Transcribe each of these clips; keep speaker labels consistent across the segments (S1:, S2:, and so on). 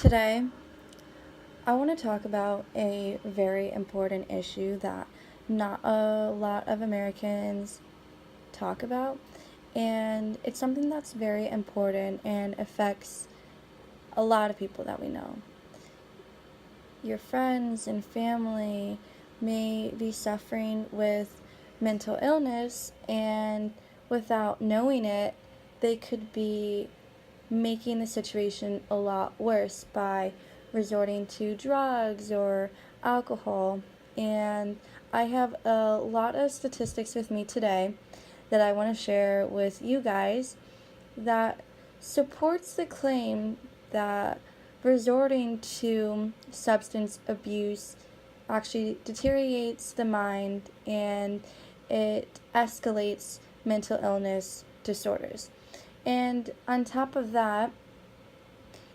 S1: Today, I want to talk about a very important issue that not a lot of Americans talk about, and it's something that's very important and affects a lot of people that we know. Your friends and family may be suffering with mental illness, and without knowing it, they could be making the situation a lot worse by resorting to drugs or alcohol. And I have a lot of statistics with me today that I want to share with you guys that supports the claim that resorting to substance abuse actually deteriorates the mind and it escalates mental illness disorders. And on top of that,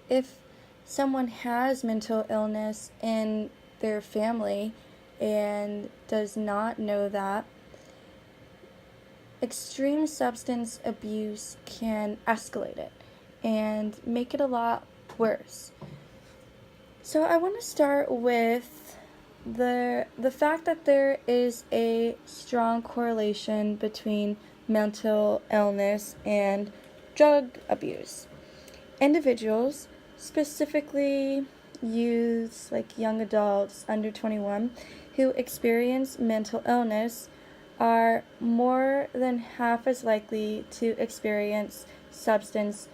S1: if someone has mental illness in their family and does not know that, extreme substance abuse can escalate it and make it a lot worse. So I want to start with the fact that there is a strong correlation between mental illness and drug abuse. Individuals, specifically youths like young adults under 21 who experience mental illness, are more than half as likely to experience substance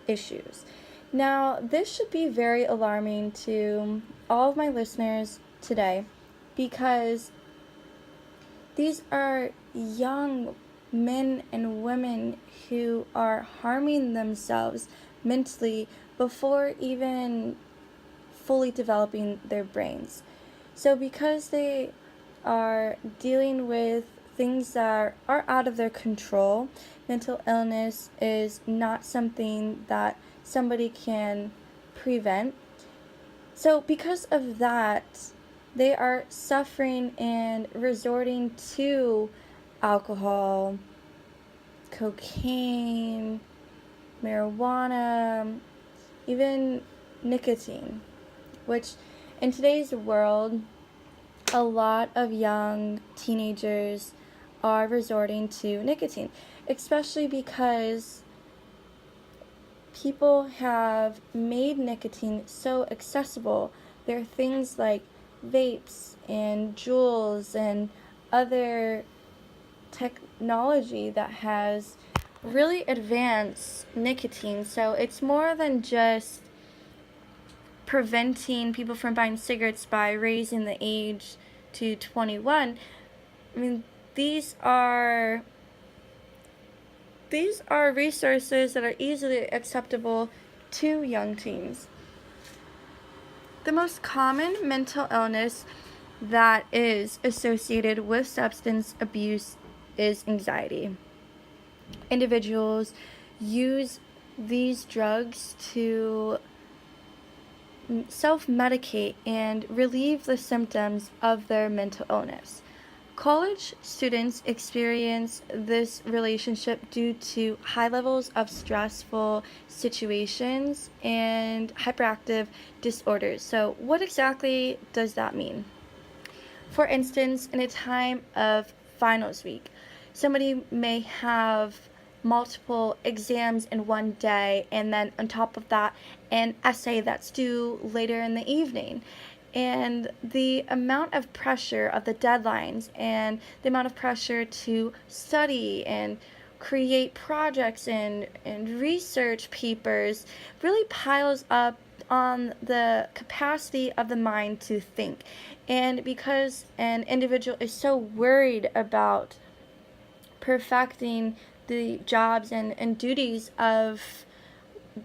S1: issues. Now, this should be very alarming to all of my listeners today because these are young men and women who are harming themselves mentally before even fully developing their brains. So, because they are dealing with things that are out of their control, mental illness is not something that somebody can prevent. So, because of that, they are suffering and resorting to alcohol, cocaine, marijuana, even nicotine, which in today's world, a lot of young teenagers are resorting to nicotine, especially because people have made nicotine so accessible. There are things like vapes and Juuls and other technology that has really advanced nicotine. So it's more than just preventing people from buying cigarettes by raising the age to 21. I mean, these are resources that are easily acceptable to young teens. The most common mental illness that is associated with substance abuse is anxiety. Individuals use these drugs to self-medicate and relieve the symptoms of their mental illness. College students experience this relationship due to high levels of stressful situations and hyperactive disorders. So, what exactly does that mean? For instance, in a time of finals week, somebody may have multiple exams in one day, and then on top of that, an essay that's due later in the evening. And the amount of pressure of the deadlines and the amount of pressure to study and create projects and research papers really piles up on the capacity of the mind to think. And because an individual is so worried about perfecting the jobs and duties of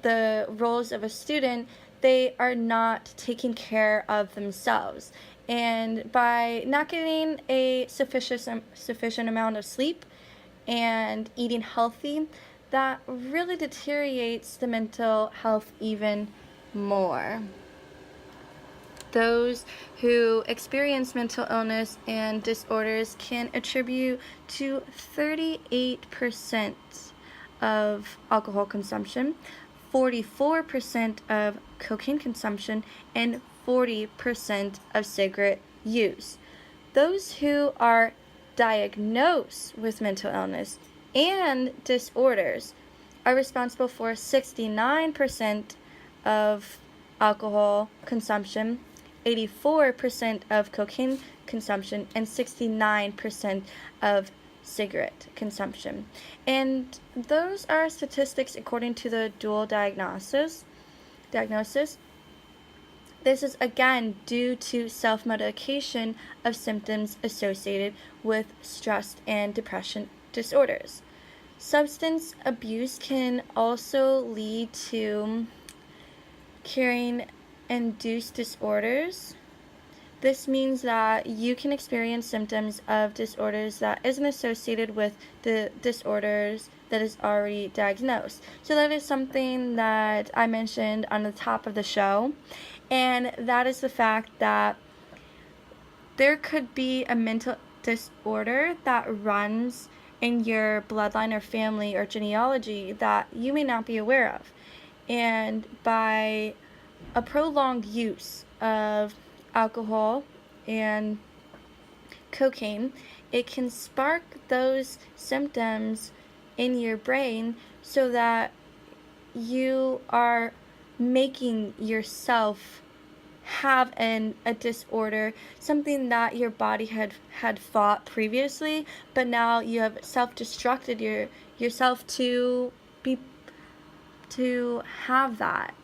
S1: the roles of a student, they are not taking care of themselves. And by not getting a sufficient amount of sleep and eating healthy, that really deteriorates the mental health even more. Those who experience mental illness and disorders can attribute to 38% of alcohol consumption, 44% of cocaine consumption, and 40% of cigarette use. Those who are diagnosed with mental illness and disorders are responsible for 69% of alcohol consumption, 84% of cocaine consumption, and 69% of cigarette consumption. And those are statistics according to the dual diagnosis. This is again due to self-medication of symptoms associated with stress and depression disorders. Substance abuse can also lead to caring-induced disorders. This means that you can experience symptoms of disorders that isn't associated with the disorders that is already diagnosed. So that is something that I mentioned on the top of the show, and that is the fact that there could be a mental disorder that runs in your bloodline or family or genealogy that you may not be aware of. And by a prolonged use of alcohol and cocaine, it can spark those symptoms in your brain so that you are making yourself have a disorder, something that your body had fought previously, but now you have self-destructed yourself to have that.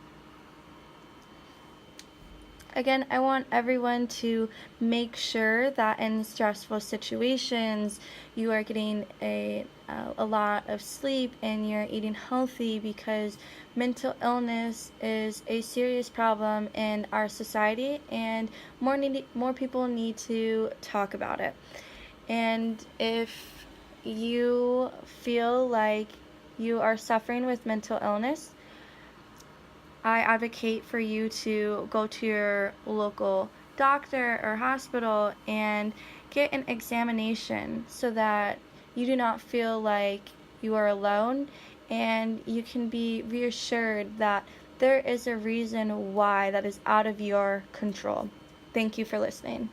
S1: Again, I want everyone to make sure that in stressful situations you are getting a lot of sleep and you're eating healthy, because mental illness is a serious problem in our society and more people need to talk about it. And if you feel like you are suffering with mental illness, I advocate for you to go to your local doctor or hospital and get an examination so that you do not feel like you are alone, and you can be reassured that there is a reason why that is out of your control. Thank you for listening.